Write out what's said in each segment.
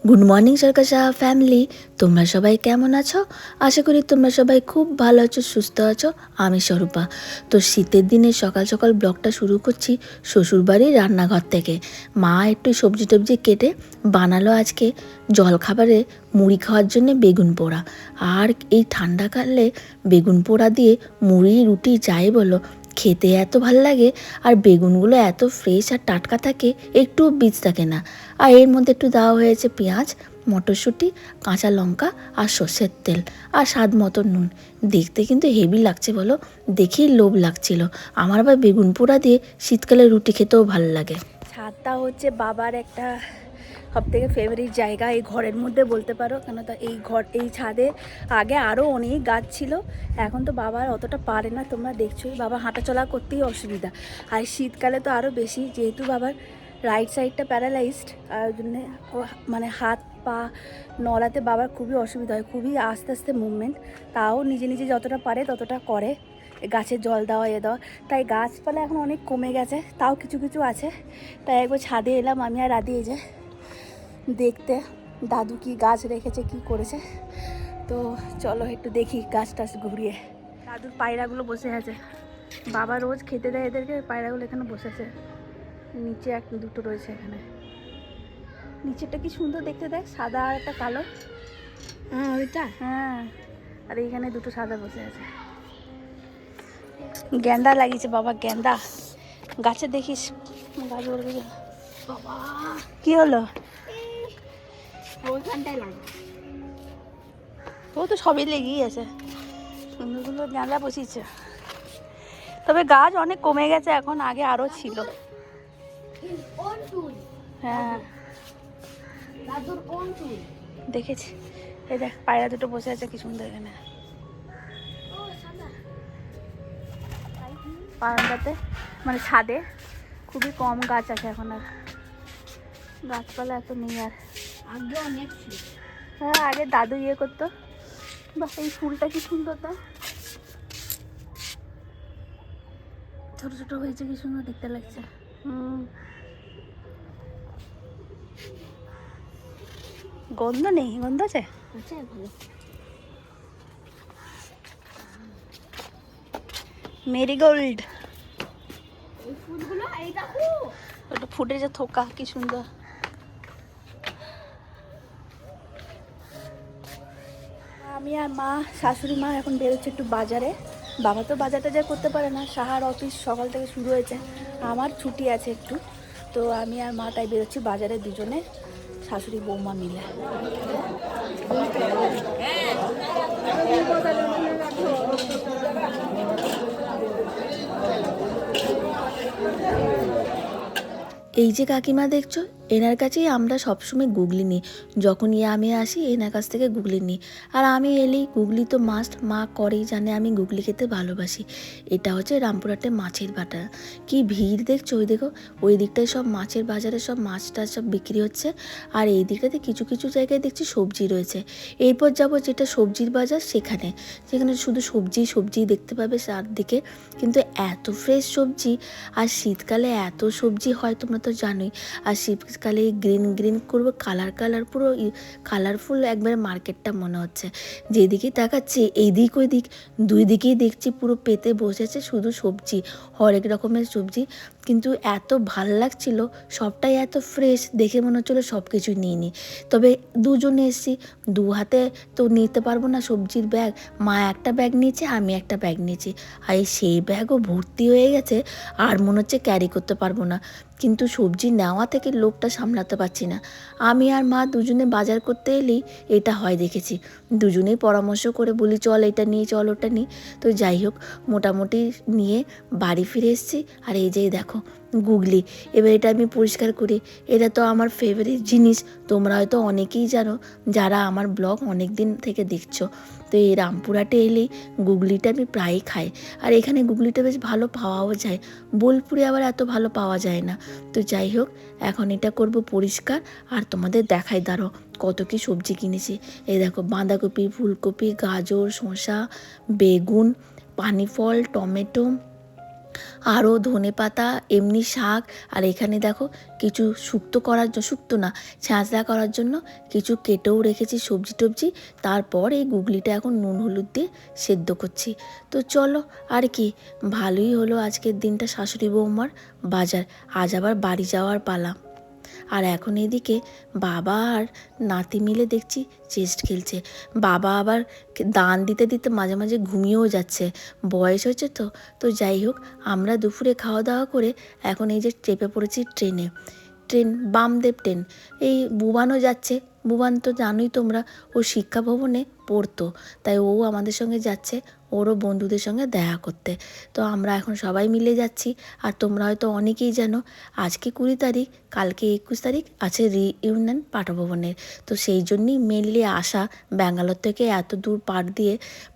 Good morning সরকার family, তোমরা সবাই কেমন আছো? আশা করি তোমরা সবাই খুব ভালো আছো, সুস্থ আছো। আমি স্বরূপা। তো শীতের দিনে সকাল সকাল ব্লগটা শুরু করছি শ্বশুরবাড়ির রান্নাঘর থেকে। মা একটু সবজি টবজি কেটে বানালো আজকে জলখাবারে মুড়ি খাওয়ার জন্য বেগুন পোড়া। আর এই ঠান্ডাকালে বেগুন পোড়া দিয়ে মুড়ি রুটি যাই বলো, খেতে এত ভাল লাগে। আর বেগুনগুলো এত ফ্রেশ আর টাটকা থাকে, একটুও বীজ থাকে না। আর এর মধ্যে একটু দেওয়া হয়েছে পেঁয়াজ, মটরশুঁটি, কাঁচা লঙ্কা আর সর্ষের তেল আর স্বাদ মতো নুন। দেখতে কিন্তু হেভি লাগছে বলো, দেখেই লোভ লাগছিল। আমার আবার বেগুন পোড়া দিয়ে শীতকালে রুটি খেতেও ভালো লাগে। ছাদটা হচ্ছে বাবার একটা সবথেকে ফেভারিট জায়গা এই ঘরের মধ্যে বলতে পারো। কেন তা এই ছাদে আগে আরও অনেক গাছ ছিল, এখন তো বাবার অতটা পারে না, তোমরা দেখছোই। বাবা হাঁটাচলা করতেই অসুবিধা, আর শীতকালে তো আরও বেশি, যেহেতু বাবার রাইট সাইডটা প্যারালাইজড, আর জন্যে মানে হাত পা নড়াতে বাবার খুবই অসুবিধা হয়, খুবই আস্তে আস্তে মুভমেন্ট। তাও নিজে নিজে যতটা পারে ততটা করে, গাছের জল দেওয়া দেওয়া। তাই গাছপালা এখন অনেক কমে গেছে, তাও কিছু কিছু আছে। তাই একবার ছাদে এলাম আমি আর রাধি, এই যে দেখতে দাদু কি গাছ রেখেছে, কি করেছে। তো চলো একটু দেখি গাছ টাছ ঘুরিয়ে। দাদুর পায়রাগুলো বসে আছে, বাবা রোজ খেতে দেয় এদেরকে। পায়রাগুলো এখানে বসেছে, নিচে দুটো রয়েছে এখানে। নিচেরটা কি সুন্দর দেখতে, দেখ, সাদা আর একটা কালো। হ্যাঁ ওইটা, হ্যাঁ। আর এইখানে দুটো সাদা বসে আছে। গেন্দা লাগিয়েছে বাবা, গেন্দা গাছে দেখিস। গাছ বাবা কি হলো, ওইখানটায় লাগে। ও তো সবই লেগেই আছে, সুন্দরগুলো গেঁদা বসিয়েছে। তবে গাছ অনেক কমে গেছে এখন, আগে আরও ছিল। হ্যাঁ দেখেছি, এই দেখ পায়রা দুটো বসে আছে কি সুন্দর এখানে বারান্দাতে, মানে ছাদে। খুবই কম গাছ আছে এখন, আর গাছপালা এত নেই আর। আগে অনেক ছিল। হ্যাঁ আগে দাদু ইয়ে করতো। বাহ, এই ফুলটা কি সুন্দর, তা ছোট ছোট হয়েছে, কি সুন্দর দেখতে লাগছে। গন্ধ নেই, গন্ধ আছে মেরিগোল্ড ফুলগুলো। ওটা ফুটেছে থোকা, কি সুন্দর। আমি আর মা, শাশুড়ি মা এখন বেরোচ্ছে একটু বাজারে। বাবা তো বাজার টাজার করতে পারে না, সাহার অফিস সকাল থেকে শুরু হয়েছে, আমার ছুটি আছে একটু। তো আমি আর মা তাই বেরোচ্ছি বাজারে, দুজনে শাশুড়ি বৌমা মিলে। এই যে কাকিমা দেখছো, এনার কাছেই আমরা সবসময় গুগলি নিই। যখনই আমি আসি এনার কাছ থেকে গুগলি নিই। আর আমি এলেই গুগলি তো মাস্ট, মা করেই জানে আমি গুগলি খেতে ভালোবাসি। এটা হচ্ছে রামপুরহাটে মাছের বাটা। কি ভিড় দেখছো, ওই দেখো, ওই দিকটায় সব মাছের বাজারে সব মাছ টাছ সব বিক্রি হচ্ছে। আর এই দিকটাতে কিছু কিছু জায়গায় দেখছি সবজি রয়েছে। এরপর যাব যেটা সবজির বাজার, সেখানে শুধু সবজি দেখতে পাবে চারদিকে, কিন্তু এত ফ্রেশ সবজি। আর শীতকালে এত সবজি হয় তোমরা তো জানোই। আর শীতকালে গ্রিন গ্রিন করবো, কালার পুরো কালারফুল একবারে মার্কেটটা মনে হচ্ছে। যেদিকেই তাকাচ্ছি এইদিক ওই দিক দুই দিকেই দেখছি পুরো পেতে বসেছে শুধু সবজি, হরেক রকমের সবজি। কিন্তু এত ভাল লাগছিল, সবটাই এত ফ্রেশ, দেখে মনে হচ্ছিলো সব কিছু নিয়ে নিই। তবে দুজনে এসেছি, দু হাতে তো নিতে পারবো না সবজির ব্যাগ। মা একটা ব্যাগ নিয়েছে, আমি একটা ব্যাগ নিয়েছি। আর সেই ব্যাগও ভর্তি হয়ে গেছে, আর মনে হচ্ছে ক্যারি করতে পারবো না। কিন্তু সবজি নেওয়া থেকে লোভটা সামলাতে পারছি না। আমি আর মা দুজনে বাজার করতে এলেই এটা হয় দেখেছি। দুজনেই পরামর্শ করে বলি চল এটা নিয়ে চল ওটা নিই। তো যাই হোক মোটামুটি নিয়ে বাড়ি ফিরে এসেছি। আর এই যে দেখো গুগলি, এবার এটা আমি পরিষ্কার করি। এটা তো আমার ফেভারিট জিনিস, তোমরা হয়তো অনেকেই জানো যারা আমার ব্লগ অনেক দিন থেকে দেখছো। তো এই রামপুরহাটে এলেই গুগলিটা আমি প্রায়ই খাই। আর এখানে গুগলিটা বেশ ভালো পাওয়াও যায়, বোলপুরে আবার এত ভালো পাওয়া যায় না। তো যাই হোক এখন এটা করব পরিষ্কার, আর তোমাদের দেখাই দাঁড়ো কত কি সবজি কিনেছি। এই দেখো বাঁধাকপি, ফুলকপি, গাজর, শসা, বেগুন, পানিফল, টমেটো, আরও ধনেপাতা, এমনি শাক। আর এখানে দেখো কিছু শুক্তো করার জন্য, শুক্তো না ছ্যাঁচড়া করার জন্য কিছু কেটেও রেখেছি সবজি টবজি। তারপর এই গুগলিটা এখন নুন হলুদ দিয়ে সেদ্ধ করছি। তো চলো আর কি, ভালোই হলো আজকের দিনটা শাশুড়ি বৌমার বাজার। আজ আবার বাড়ি যাওয়ার পালা। আর এখন এদিকে বাবা আর নাতি মিলে দেখছি চেস্ট খেলছে। বাবা আবার দান দিতে দিতে মাঝে মাঝে ঘুমিয়েও যাচ্ছে, বয়স হয়েছে তো। তো যাই হোক আমরা দুপুরে খাওয়া দাওয়া করে এখন এই যে চেপে পড়েছি ট্রেনে। Train Bamdev train. এই বুবানও যাচ্ছে, বুবান তো জানোই তোমরা ও শিক্ষা ভবনে পড়তো, তাই ও আমাদের সঙ্গে যাচ্ছে ওরও বন্ধুদের সঙ্গে দেখা করতে। তো আমরা এখন সবাই মিলে যাচ্ছি। আর তোমরা হয়তো অনেকেই জানো আজকে 20 তারিখ, কালকে 21 তারিখ আছে রিইউনিয়ন পাঠভবনের। তো সেই জন্যই মেনলি আসা ব্যাঙ্গালোর থেকে এত দূর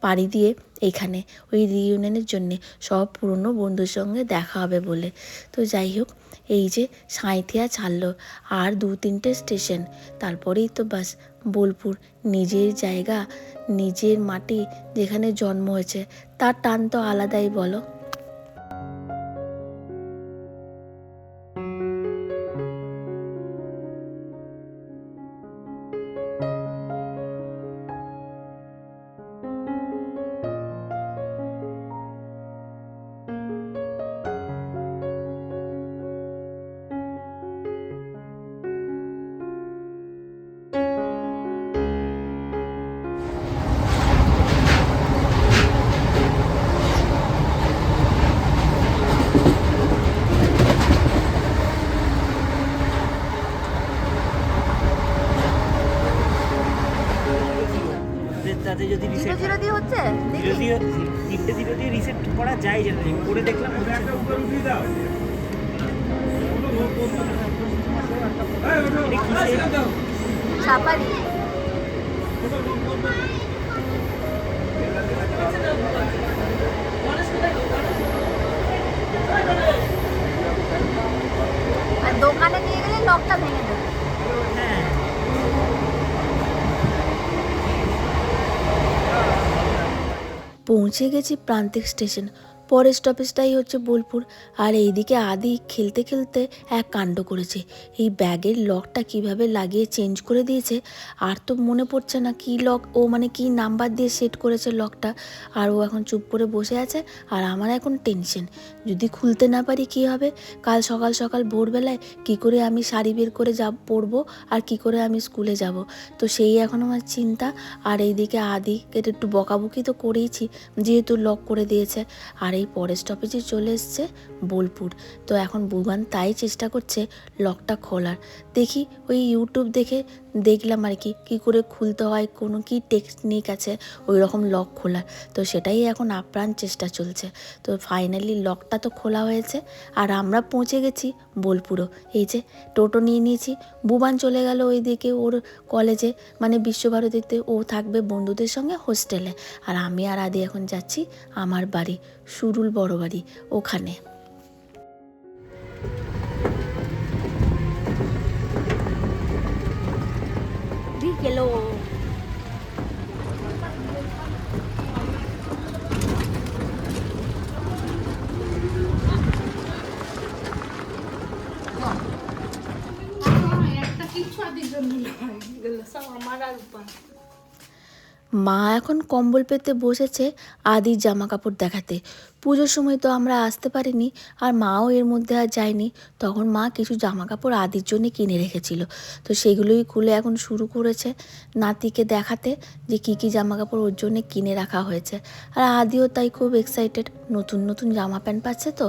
পাড়ি দিয়ে এখানে ওই রিইউনিয়নের জন্যে, সব পুরনো বন্ধুর সঙ্গে দেখা হবে বলে। তো যাই হোক এই যে সাঁইথিয়া ছাড়লো, আর 2-3টে স্টেশন, তারপরেই তো বাস বোলপুর। নিজের জায়গা, নিজের মাটি, যেখানে জন্ম হয়েছে তার টান তো আলাদাই বলো। তাতে যদি রিসেট জিরো দিয়ে হচ্ছে জিরো দিয়ে 3টে জিরো দিয়ে রিসেট করা যায় যেন করে দেখলাম সাফারি। আর দোকানে নিয়ে গেলে লকটা ভেঙে দেবে। হ্যাঁ পৌঁছে গেছি প্রান্তিক স্টেশন। পরের স্টপেজটাই হচ্ছে বোলপুর। আর এইদিকে আদি খেলতে খেলতে এক কাণ্ড করেছে, এই ব্যাগের লকটা কিভাবে লাগিয়ে চেঞ্জ করে দিয়েছে। আর তো মনে পড়ছে না কি লক, ও মানে কি নাম্বার দিয়ে সেট করেছে লকটা। আর ও এখন চুপ করে বসে আছে। আর আমার এখন টেনশন, যদি খুলতে না পারি কি হবে। কাল সকাল সকাল ভোরবেলায় কি করে আমি শাড়ি বের করে পরবো, আর কি করে আমি স্কুলে যাব। তো সেই এখন আমার চিন্তা। আর এইদিকে আদিকে একটু বকাবকি তো করেইছি, যেহেতু লক করে দিয়েছে। আর এই পরের স্টপেজে চলে এসছে বোলপুর। তো এখন বুবান তাই চেষ্টা করছে লকটা খোলার। দেখি ওই ইউটিউব দেখে দেখলাম আর কি কী করে খুলতে হয়, কোনো কি টেকনিক আছে ওই রকম লক খোলার। তো সেটাই এখন আপ্রাণ চেষ্টা চলছে। তো ফাইনালি লকটা তো খোলা হয়েছে। আর আমরা পৌঁছে গেছি বোলপুরও। এই যে টোটো নিয়ে নিয়েছি, বুবান চলে গেল ওইদিকে ওর কলেজে, মানে বিশ্বভারতীতে ও থাকবে বন্ধুদের সঙ্গে হোস্টেলে। আর আমি আর আদি এখন যাচ্ছি আমার বাড়ি, সুরুল বড় বাড়ি, ওখানে। গেলো মা এখন কম্বল পেতে বসেছে আদির জামা কাপড় দেখাতে। পুজোর সময় তো আমরা আসতে পারিনি, আর মাও এর মধ্যে আর যায়নি। তখন মা কিছু জামা কাপড় আদির জন্য কিনে রেখেছিল, তো সেগুলোই খুলে এখন শুরু করেছে নাতিকে দেখাতে যে কী কী জামা কাপড় ওর জন্য কিনে রাখা হয়েছে। আর আদিও তাই খুব এক্সাইটেড, নতুন নতুন জামা প্যান্ট পাচ্ছে তো।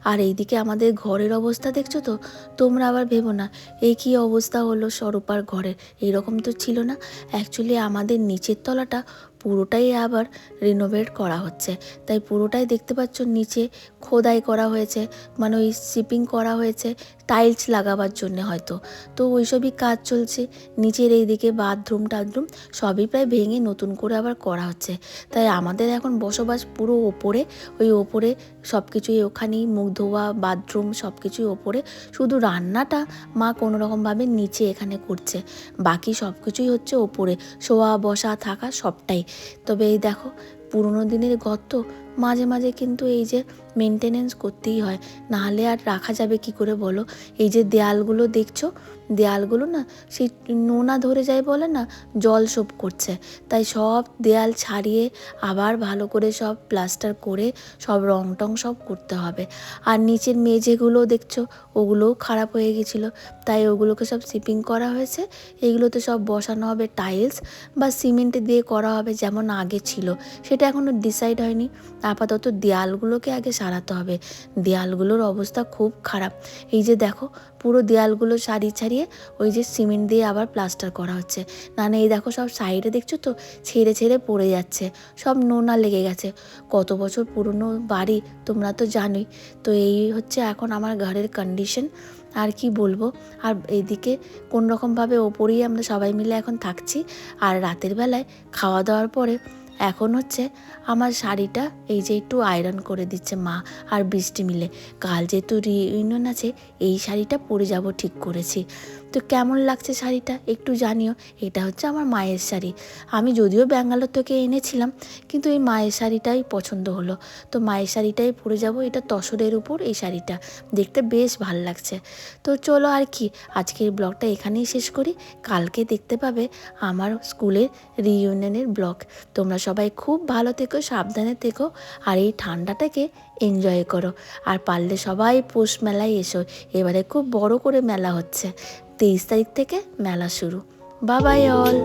আর এইদিকে আমাদের ঘরের অবস্থা দেখছো তো, তোমরা আবার ভেবো না এই কী অবস্থা হলো স্বরূপার ঘরের, এরকম তো ছিল না। অ্যাকচুয়ালি আমাদের নিচের তলাটা পুরোটাই আবার রিনোভেট করা হচ্ছে, তাই পুরোটাই দেখতে পাচ্ছ নিচে খোদাই করা হয়েছে, মানে ওই শিপিং করা হয়েছে টাইলস লাগাবার জন্য হয়তো। তো ওইসবই কাজ চলছে। নিচের এইদিকে বাথরুম টাথরুম সবই প্রায় ভেঙে নতুন করে আবার করা হচ্ছে। তাই আমাদের এখন বসবাস পুরো ওপরে, ওই ওপরে সব কিছুই ওখানেই, মুখ ধোয়া বাথরুম সব কিছুই ওপরে, শুধু রান্নাটা মা কোনো রকমভাবে নিচে এখানে করছে, বাকি সব কিছুই হচ্ছে ওপরে, শোয়া বসা থাকা সবটাই। তবে এই দেখো পুরোনো দিনের ঘর তো মাঝে মাঝে কিন্তু এই যে মেনটেনেন্স করতেই হয়, নাহলে আর রাখা যাবে কি করে বলো। এই যে দেয়ালগুলো দেখছো, দেয়ালগুলো না সেই নোনা ধরে যায় বলে না, জল সব করছে, তাই সব দেয়াল ছাড়িয়ে আবার ভালো করে সব প্লাস্টার করে সব রং টং সব করতে হবে। আর নিচের মেঝেগুলো দেখছো ওগুলোও খারাপ হয়ে গেছিলো, তাই ওগুলোকে সব শিপিং করা হয়েছে। এগুলোতে সব বসানো হবে টাইলস বা সিমেন্ট দিয়ে করা হবে যেমন আগে ছিল, সেটা এখনও ডিসাইড হয়নি। আপাতত দেয়ালগুলোকে আগে সারাতে হবে, দেয়ালগুলোর অবস্থা খুব খারাপ। এই যে দেখো পুরো দেয়ালগুলো ছাড়িয়ে ওই যে সিমেন্ট দিয়ে আবার প্লাস্টার করা হচ্ছে, না এই দেখো সব সাইডে দেখছো তো ছেড়ে ছেড়ে পড়ে যাচ্ছে, সব নোনা লেগে গেছে। কত বছর পুরনো বাড়ি তোমরা তো জানোই। তো এই হচ্ছে এখন আমার ঘরের কন্ডিশন, আর কি বলবো। আর এইদিকে কোন রকমভাবে ওপরেই আমরা সবাই মিলে এখন থাকছি। আর রাতের বেলায় খাওয়া দাওয়ার পরে এখন হচ্ছে আমার শাড়িটা এই যে একটু আয়রন করে দিচ্ছে মা আর বৃষ্টি মিলে। কাল যেহেতু রিইউনিয়ন আছে, এই শাড়িটা পরে যাব ঠিক করেছি। তো কেমন লাগছে শাড়িটা একটু জানিও। এটা হচ্ছে আমার মায়ের শাড়ি, আমি যদিও ব্যাঙ্গালোর থেকে এনেছিলাম, কিন্তু এই মায়ের শাড়িটাই পছন্দ হলো, তো মায়ের শাড়িটাই পরে যাব। এটা তসরের উপর এই শাড়িটা, দেখতে বেশ ভাল লাগছে। তো চলো আর কি, আজকের ব্লগটা এখানেই শেষ করি। কালকে দেখতে পাবে আমার স্কুলের রিইউনিয়নের ব্লগ। তোমরা সবাই খুব ভালো থেকো, সাবধানে থেকো, আর এই ঠান্ডাটাকে এনজয় করো। আর পারলে সবাই পৌষ মেলায় এসো, এবারে খুব বড় করে মেলা হচ্ছে, 23 তারিখ থেকে মেলা শুরু। Bye bye all.